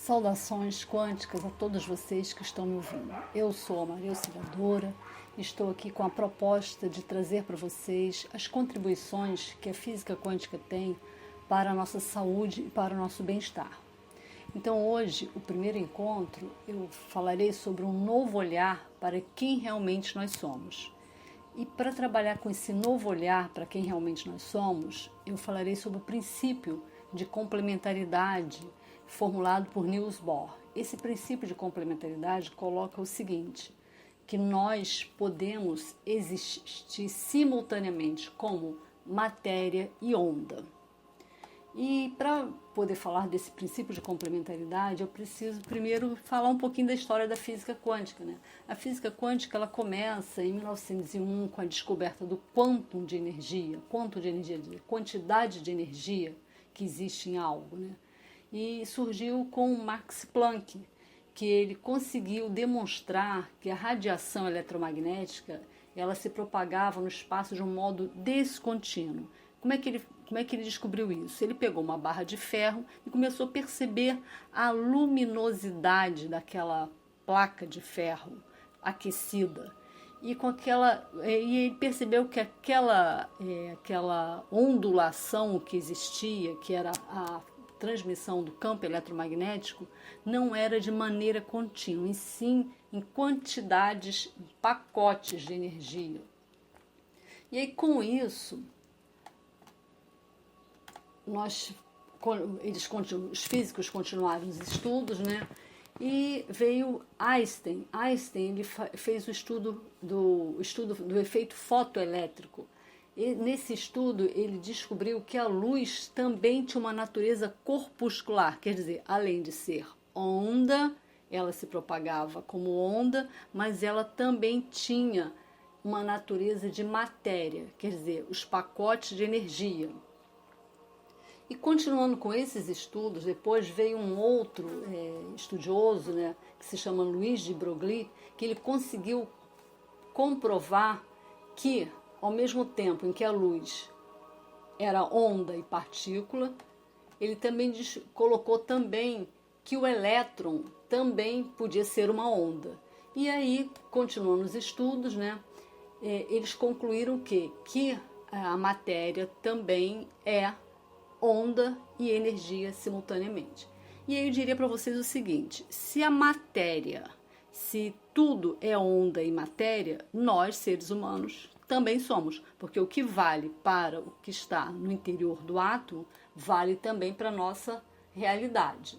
Saudações quânticas a todos vocês que estão me ouvindo. Eu sou a Maria Auxiliadora e estou aqui com a proposta de trazer para vocês as contribuições que a física quântica tem para a nossa saúde e para o nosso bem-estar. Então hoje, o primeiro encontro, eu falarei sobre um novo olhar para quem realmente nós somos. E para trabalhar com esse novo olhar para quem realmente nós somos, eu falarei sobre o princípio de complementaridade formulado por Niels Bohr. Esse princípio de complementaridade coloca o seguinte, que nós podemos existir simultaneamente como matéria e onda. E para poder falar desse princípio de complementaridade, eu preciso primeiro falar um pouquinho da história da física quântica, né? A física quântica ela começa em 1901 com a descoberta do quantum de energia, quantidade de energia que existe em algo, né? E surgiu com Max Planck, que ele conseguiu demonstrar que a radiação eletromagnética ela se propagava no espaço de um modo descontínuo. Como é que ele descobriu isso? Ele pegou uma barra de ferro e começou a perceber a luminosidade daquela placa de ferro aquecida. E ele percebeu que aquela ondulação que existia, que era a transmissão do campo eletromagnético, não era de maneira contínua, e sim em quantidades, pacotes de energia. E aí com isso, os físicos continuaram os estudos, né? E veio Einstein. Einstein ele fez o estudo do efeito fotoelétrico. E nesse estudo ele descobriu que a luz também tinha uma natureza corpuscular, quer dizer, além de ser onda, ela se propagava como onda, mas ela também tinha uma natureza de matéria, quer dizer, os pacotes de energia. E continuando com esses estudos, depois veio um outro estudioso, né, que se chama Luiz de Broglie, que ele conseguiu comprovar que, ao mesmo tempo em que a luz era onda e partícula, ele também colocou também que o elétron também podia ser uma onda. E aí, continuando os estudos, né, eles concluíram que a matéria também é onda e energia simultaneamente. E aí eu diria para vocês o seguinte, se tudo é onda e matéria, nós, seres humanos, também somos, porque o que vale para o que está no interior do átomo, vale também para a nossa realidade.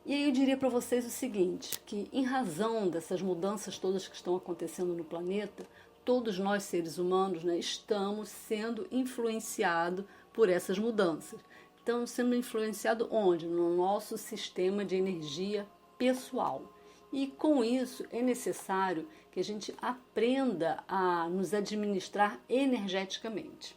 E aí eu diria para vocês o seguinte, que em razão dessas mudanças todas que estão acontecendo no planeta, todos nós, seres humanos, né, estamos sendo influenciados por essas mudanças. Estamos sendo influenciados onde? No nosso sistema de energia pessoal. E com isso é necessário que a gente aprenda a nos administrar energeticamente.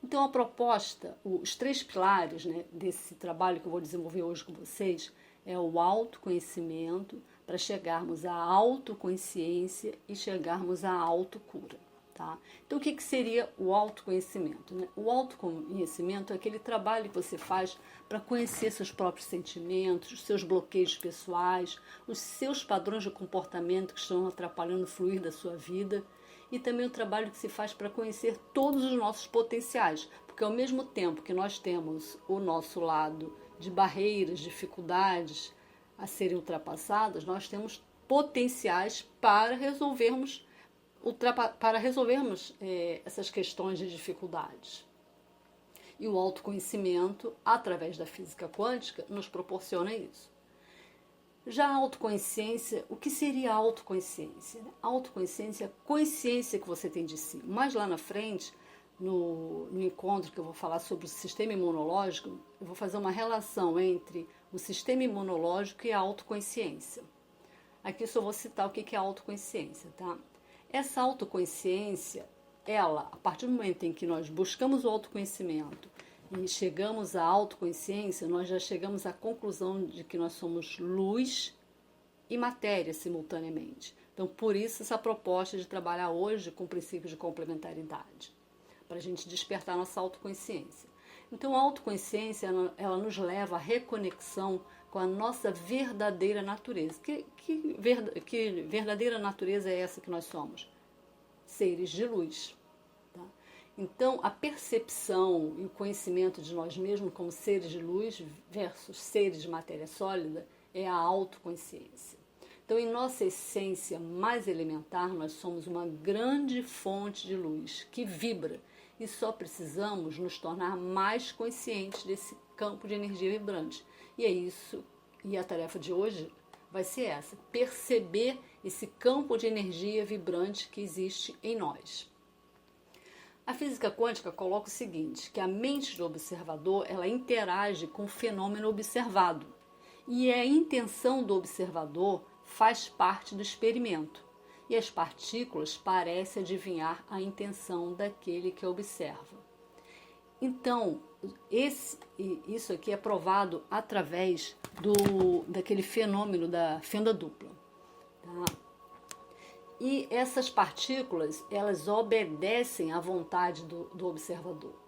Então a proposta, os 3 pilares, né, desse trabalho que eu vou desenvolver hoje com vocês é o autoconhecimento para chegarmos à autoconsciência e chegarmos à autocura. Tá? Então, o que seria o autoconhecimento? Né? O autoconhecimento é aquele trabalho que você faz para conhecer seus próprios sentimentos, os seus bloqueios pessoais, os seus padrões de comportamento que estão atrapalhando o fluir da sua vida e também o trabalho que se faz para conhecer todos os nossos potenciais, porque ao mesmo tempo que nós temos o nosso lado de barreiras, dificuldades a serem ultrapassadas, nós temos potenciais para resolvermos essas questões de dificuldades. E o autoconhecimento, através da física quântica, nos proporciona isso. Já a autoconsciência, o que seria a autoconsciência? A autoconsciência é a consciência que você tem de si. Mais lá na frente, no encontro que eu vou falar sobre o sistema imunológico, eu vou fazer uma relação entre o sistema imunológico e a autoconsciência. Aqui eu só vou citar o que é a autoconsciência, tá? Essa autoconsciência, a partir do momento em que nós buscamos o autoconhecimento e chegamos à autoconsciência, nós já chegamos à conclusão de que nós somos luz e matéria simultaneamente. Então, por isso, essa proposta de trabalhar hoje com o princípio de complementaridade, para a gente despertar nossa autoconsciência. Então, a autoconsciência, ela nos leva à reconexão com a nossa verdadeira natureza. Que verdadeira natureza é essa que nós somos? Seres de luz. Tá? Então, a percepção e o conhecimento de nós mesmos como seres de luz versus seres de matéria sólida é a autoconsciência. Então, em nossa essência mais elementar, nós somos uma grande fonte de luz que vibra e só precisamos nos tornar mais conscientes desse campo de energia vibrante. E é isso, e a tarefa de hoje vai ser essa, perceber esse campo de energia vibrante que existe em nós. A física quântica coloca o seguinte, que a mente do observador, ela interage com o fenômeno observado. E a intenção do observador faz parte do experimento. E as partículas parecem adivinhar a intenção daquele que observa. Então, isso aqui é provado através daquele fenômeno da fenda dupla. Tá? E essas partículas, elas obedecem à vontade do observador.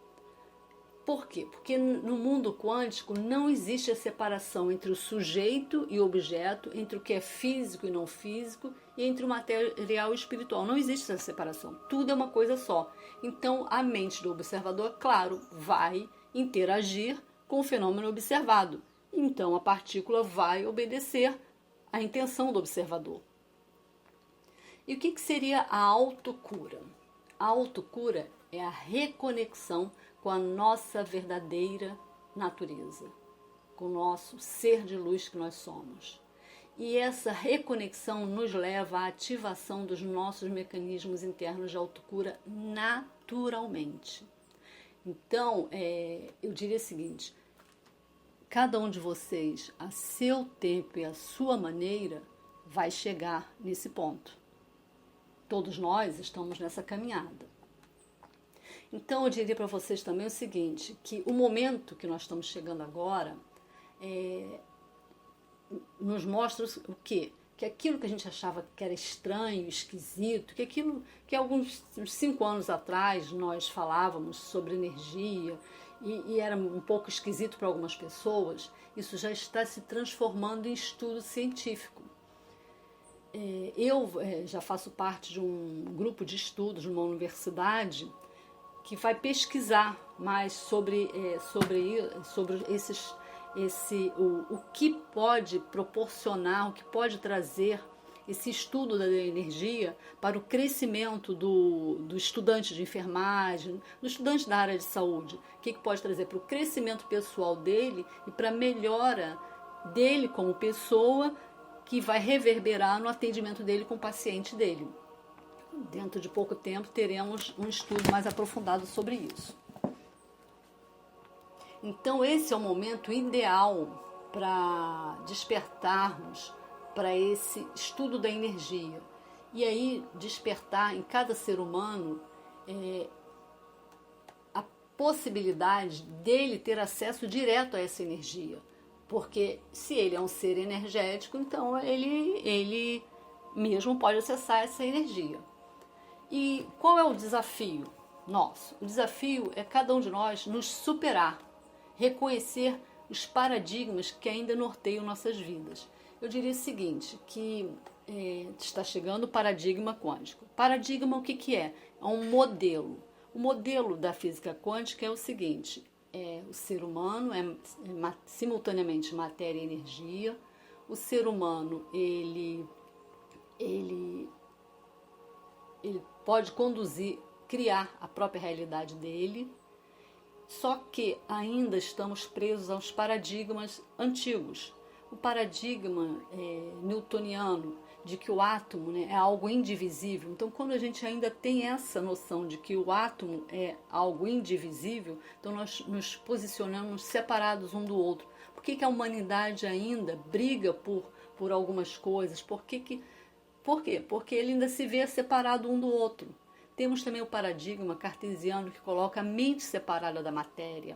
Por quê? Porque no mundo quântico não existe a separação entre o sujeito e o objeto, entre o que é físico e não físico, e entre o material e o espiritual. Não existe essa separação. Tudo é uma coisa só. Então, a mente do observador, claro, vai interagir com o fenômeno observado. Então, a partícula vai obedecer à intenção do observador. E o que seria a autocura? A autocura é a reconexão com a nossa verdadeira natureza, com o nosso ser de luz que nós somos. E essa reconexão nos leva à ativação dos nossos mecanismos internos de autocura naturalmente. Então, eu diria o seguinte, cada um de vocês, a seu tempo e a sua maneira, vai chegar nesse ponto. Todos nós estamos nessa caminhada. Então, eu diria para vocês também o seguinte, que o momento que nós estamos chegando agora nos mostra o quê? Que aquilo que a gente achava que era estranho, esquisito, que aquilo que uns 5 anos atrás nós falávamos sobre energia e era um pouco esquisito para algumas pessoas, isso já está se transformando em estudo científico. Eu já faço parte de um grupo de estudos numa universidade que vai pesquisar mais sobre o que pode proporcionar, o que pode trazer esse estudo da energia para o crescimento do estudante de enfermagem, do estudante da área de saúde. O que pode trazer para o crescimento pessoal dele e para a melhora dele como pessoa, que vai reverberar no atendimento dele com o paciente dele. Dentro de pouco tempo teremos um estudo mais aprofundado sobre isso. Então esse é o momento ideal para despertarmos para esse estudo da energia. E aí despertar em cada ser humano a possibilidade dele ter acesso direto a essa energia. Porque se ele é um ser energético, então ele mesmo pode acessar essa energia. E qual é o desafio nosso? O desafio é cada um de nós nos superar, reconhecer os paradigmas que ainda norteiam nossas vidas. Eu diria o seguinte, que está chegando o paradigma quântico. Paradigma o que é? É um modelo. O modelo da física quântica é o seguinte, o ser humano é simultaneamente matéria e energia. O ser humano, ele pode criar a própria realidade dele, só que ainda estamos presos aos paradigmas antigos. O paradigma newtoniano de que o átomo, né, é algo indivisível. Então, quando a gente ainda tem essa noção de que o átomo é algo indivisível, então nós nos posicionamos separados um do outro. Por que a humanidade ainda briga por algumas coisas? Por quê? Porque ele ainda se vê separado um do outro. Temos também o paradigma cartesiano que coloca a mente separada da matéria.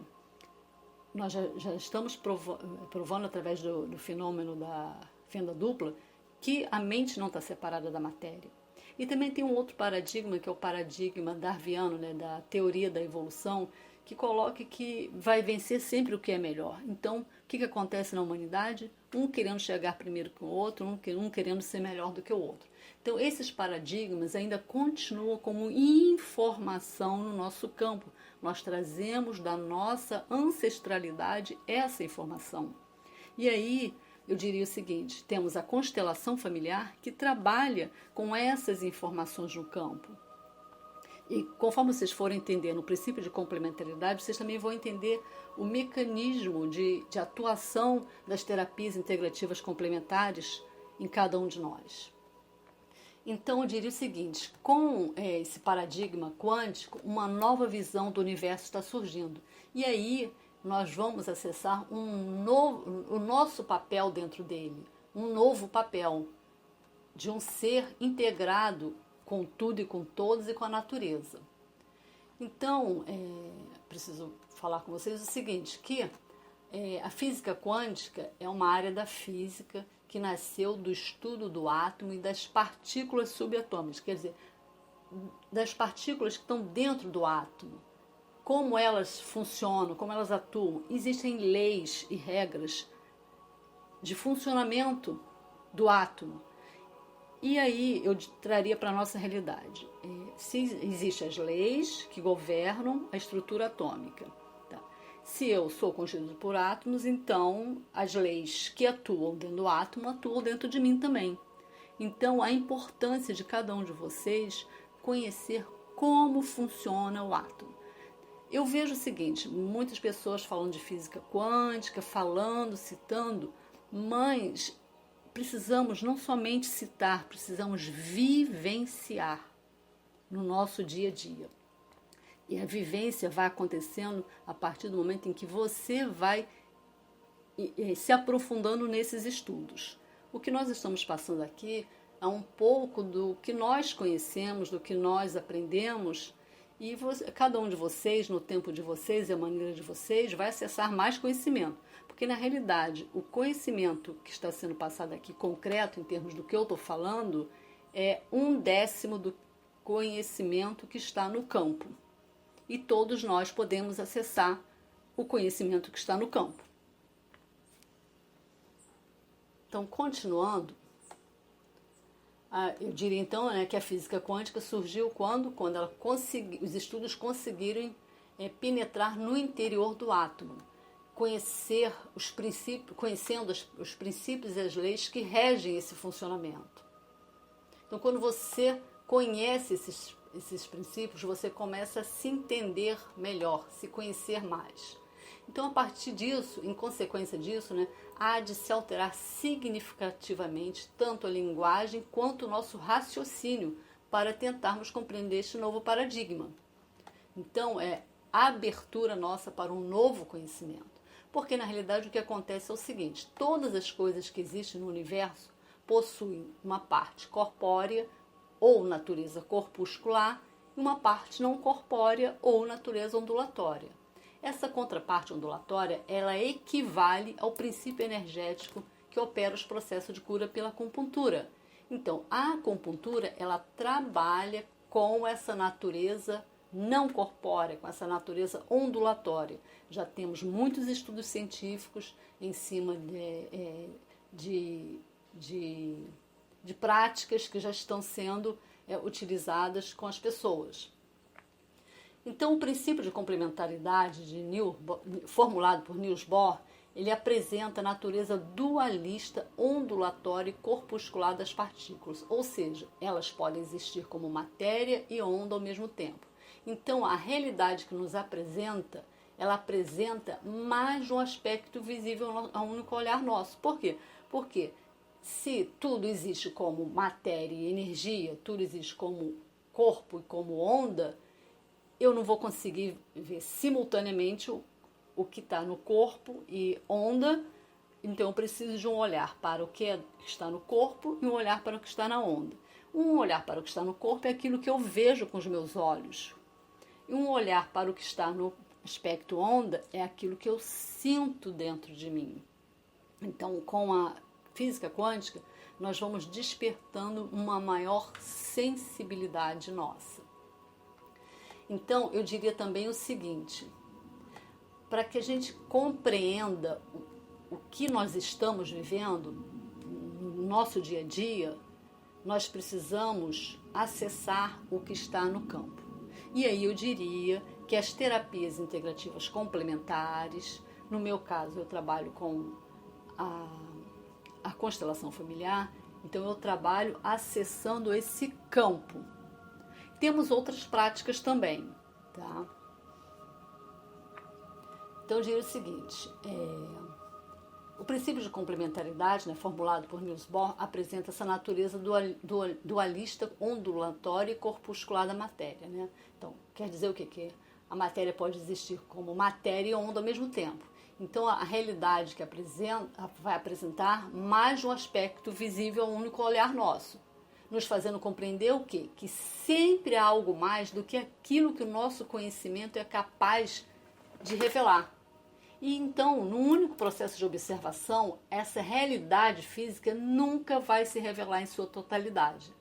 Nós já estamos provando através do fenômeno da fenda dupla que a mente não está separada da matéria. E também tem um outro paradigma, que é o paradigma darwiniano, né, da teoria da evolução, que coloque que vai vencer sempre o que é melhor. Então, o que acontece na humanidade? Um querendo chegar primeiro que o outro, um querendo ser melhor do que o outro. Então, esses paradigmas ainda continuam como informação no nosso campo. Nós trazemos da nossa ancestralidade essa informação. E aí, eu diria o seguinte, temos a constelação familiar que trabalha com essas informações no campo. E conforme vocês forem entendendo o princípio de complementaridade, vocês também vão entender o mecanismo de atuação das terapias integrativas complementares em cada um de nós. Então, eu diria o seguinte, com esse paradigma quântico, uma nova visão do universo está surgindo. E aí, nós vamos acessar o nosso papel dentro dele, um novo papel de um ser integrado com tudo e com todos e com a natureza. Então, preciso falar com vocês o seguinte, que a física quântica é uma área da física que nasceu do estudo do átomo e das partículas subatômicas, quer dizer, das partículas que estão dentro do átomo, como elas funcionam, como elas atuam. Existem leis e regras de funcionamento do átomo. E aí eu traria para a nossa realidade. Se existem as leis que governam a estrutura atômica. Tá? Se eu sou constituído por átomos, então as leis que atuam dentro do átomo atuam dentro de mim também. Então a importância de cada um de vocês conhecer como funciona o átomo. Eu vejo o seguinte, muitas pessoas falando de física quântica, citando, mas precisamos não somente citar, precisamos vivenciar no nosso dia a dia. E a vivência vai acontecendo a partir do momento em que você vai se aprofundando nesses estudos. O que nós estamos passando aqui é um pouco do que nós conhecemos, do que nós aprendemos, e cada um de vocês, no tempo de vocês e a maneira de vocês, vai acessar mais conhecimento. Porque, na realidade, o conhecimento que está sendo passado aqui, concreto, em termos do que eu estou falando, é 1/10 do conhecimento que está no campo. E todos nós podemos acessar o conhecimento que está no campo. Então, continuando, eu diria então que a física quântica surgiu quando os estudos conseguiram penetrar no interior do átomo, conhecendo os princípios e as leis que regem esse funcionamento. Então, quando você conhece esses princípios, você começa a se entender melhor, se conhecer mais. Então, a partir disso, em consequência disso, há de se alterar significativamente tanto a linguagem quanto o nosso raciocínio para tentarmos compreender este novo paradigma. Então, é a abertura nossa para um novo conhecimento. Porque, na realidade, o que acontece é o seguinte, todas as coisas que existem no universo possuem uma parte corpórea ou natureza corpuscular e uma parte não corpórea ou natureza ondulatória. Essa contraparte ondulatória, ela equivale ao princípio energético que opera os processos de cura pela acupuntura. Então, a acupuntura, ela trabalha com essa natureza não corpórea, com essa natureza ondulatória. Já temos muitos estudos científicos em cima de práticas que já estão sendo utilizadas com as pessoas. Então, o princípio de complementaridade formulado por Niels Bohr, ele apresenta a natureza dualista, ondulatória e corpuscular das partículas, ou seja, elas podem existir como matéria e onda ao mesmo tempo. Então, a realidade que nos apresenta, ela apresenta mais um aspecto visível a um único olhar nosso. Por quê? Porque se tudo existe como matéria e energia, tudo existe como corpo e como onda, eu não vou conseguir ver simultaneamente o que está no corpo e onda, então eu preciso de um olhar para o que está no corpo e um olhar para o que está na onda. Um olhar para o que está no corpo é aquilo que eu vejo com os meus olhos. E um olhar para o que está no aspecto onda é aquilo que eu sinto dentro de mim. Então, com a física quântica, nós vamos despertando uma maior sensibilidade nossa. Então, eu diria também o seguinte, para que a gente compreenda o que nós estamos vivendo no nosso dia a dia, nós precisamos acessar o que está no campo. E aí eu diria que as terapias integrativas complementares, no meu caso eu trabalho com a constelação familiar, então eu trabalho acessando esse campo. Temos outras práticas também, tá? Então eu diria o seguinte, o princípio de complementaridade, né, formulado por Niels Bohr, apresenta essa natureza dualista, ondulatória e corpuscular da matéria. Né? Então, quer dizer o quê? Que a matéria pode existir como matéria e onda ao mesmo tempo. Então, a realidade que vai apresentar mais um aspecto visível ao único olhar nosso, nos fazendo compreender o quê? Que sempre há algo mais do que aquilo que o nosso conhecimento é capaz de revelar. E então, no único processo de observação, essa realidade física nunca vai se revelar em sua totalidade.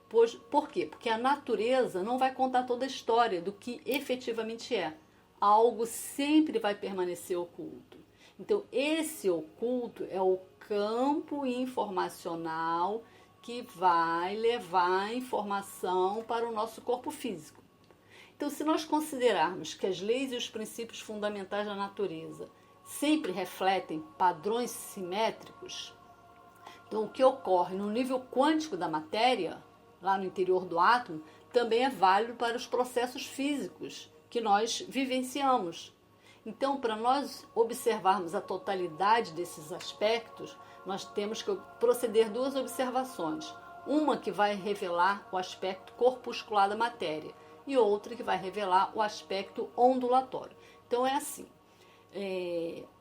Por quê? Porque a natureza não vai contar toda a história do que efetivamente é. Algo sempre vai permanecer oculto. Então, esse oculto é o campo informacional que vai levar a informação para o nosso corpo físico. Então, se nós considerarmos que as leis e os princípios fundamentais da natureza sempre refletem padrões simétricos, então o que ocorre no nível quântico da matéria, lá no interior do átomo, também é válido para os processos físicos que nós vivenciamos. Então, para nós observarmos a totalidade desses aspectos, nós temos que proceder duas observações. Uma que vai revelar o aspecto corpuscular da matéria, e outra que vai revelar o aspecto ondulatório. Então é assim,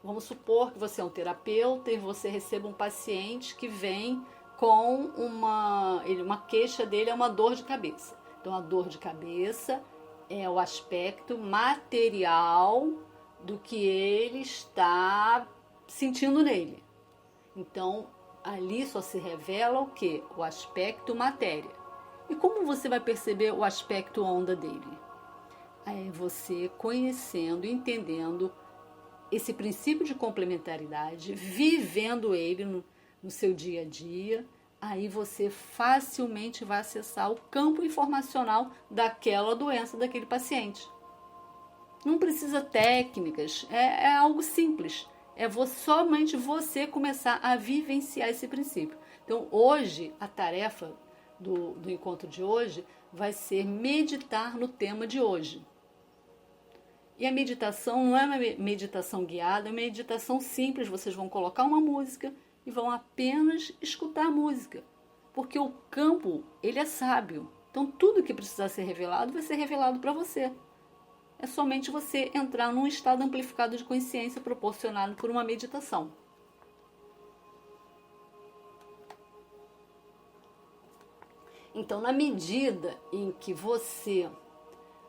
vamos supor que você é um terapeuta e você recebe um paciente que vem com uma queixa dele é uma dor de cabeça. Então a dor de cabeça é o aspecto material do que ele está sentindo nele. Então ali só se revela o quê? O aspecto matéria. E como você vai perceber o aspecto onda dele? É você conhecendo, entendendo esse princípio de complementaridade, vivendo ele no seu dia a dia, aí você facilmente vai acessar o campo informacional daquela doença daquele paciente. Não precisa técnicas, é algo simples. Somente você começar a vivenciar esse princípio. Então, hoje, a tarefa do encontro de hoje vai ser meditar no tema de hoje. E a meditação não é uma meditação guiada, é uma meditação simples. Vocês vão colocar uma música e vão apenas escutar a música. Porque o campo, ele é sábio. Então tudo que precisar ser revelado vai ser revelado para você. É somente você entrar num estado amplificado de consciência proporcionado por uma meditação. Então, na medida em que você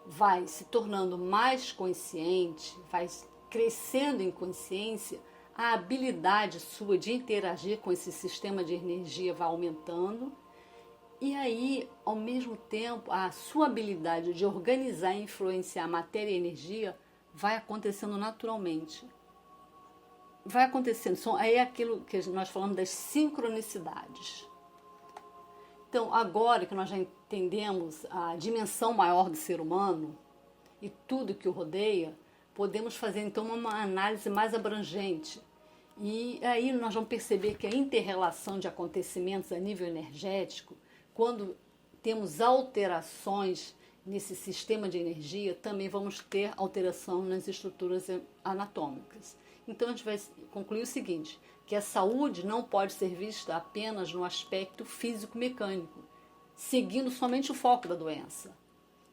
vai se tornando mais consciente, vai crescendo em consciência, a habilidade sua de interagir com esse sistema de energia vai aumentando. E aí, ao mesmo tempo, a sua habilidade de organizar e influenciar matéria e energia vai acontecendo naturalmente. Vai acontecendo. Aí é aquilo que nós falamos das sincronicidades. Então, agora que nós já entendemos a dimensão maior do ser humano e tudo que o rodeia, podemos fazer então uma análise mais abrangente. E aí nós vamos perceber que a inter-relação de acontecimentos a nível energético, quando temos alterações nesse sistema de energia, também vamos ter alteração nas estruturas anatômicas. Então a gente vai concluir o seguinte, que a saúde não pode ser vista apenas no aspecto físico-mecânico, seguindo somente o foco da doença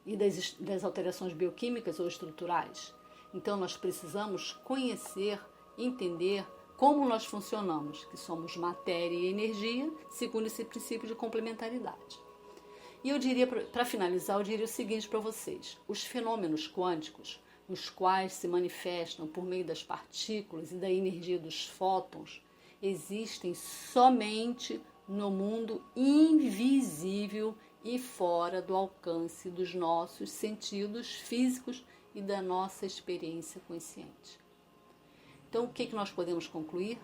e das alterações bioquímicas ou estruturais. Então nós precisamos conhecer, entender como nós funcionamos, que somos matéria e energia, segundo esse princípio de complementaridade. E eu diria, para finalizar, eu diria o seguinte para vocês. Os fenômenos quânticos, nos quais se manifestam por meio das partículas e da energia dos fótons, existem somente no mundo invisível e fora do alcance dos nossos sentidos físicos e da nossa experiência consciente. Então, o que nós podemos concluir?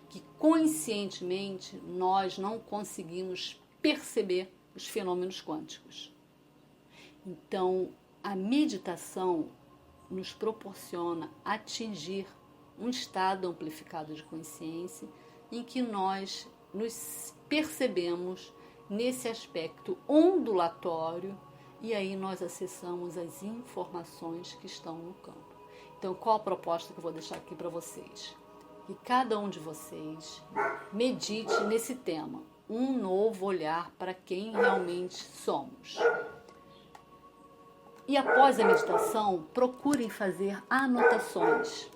Que conscientemente nós não conseguimos perceber os fenômenos quânticos. Então, a meditação nos proporciona atingir um estado amplificado de consciência em que nós nos percebemos nesse aspecto ondulatório e aí nós acessamos as informações que estão no campo. Então, qual a proposta que eu vou deixar aqui para vocês? Que cada um de vocês medite nesse tema, um novo olhar para quem realmente somos. E após a meditação, procurem fazer anotações.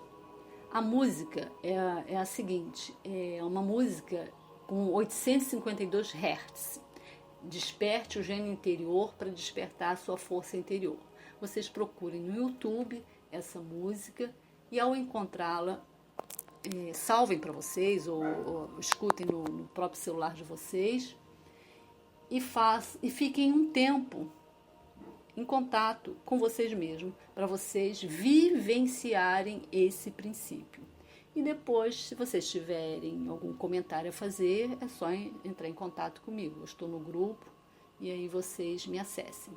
A música é a seguinte, é uma música com 852 Hz. Desperte o gênio interior para despertar a sua força interior. Vocês procurem no YouTube essa música e ao encontrá-la, salvem para vocês ou escutem no próprio celular de vocês e fiquem um tempo em contato com vocês mesmos, para vocês vivenciarem esse princípio. E depois, se vocês tiverem algum comentário a fazer, é só entrar em contato comigo. Eu estou no grupo e aí vocês me acessem.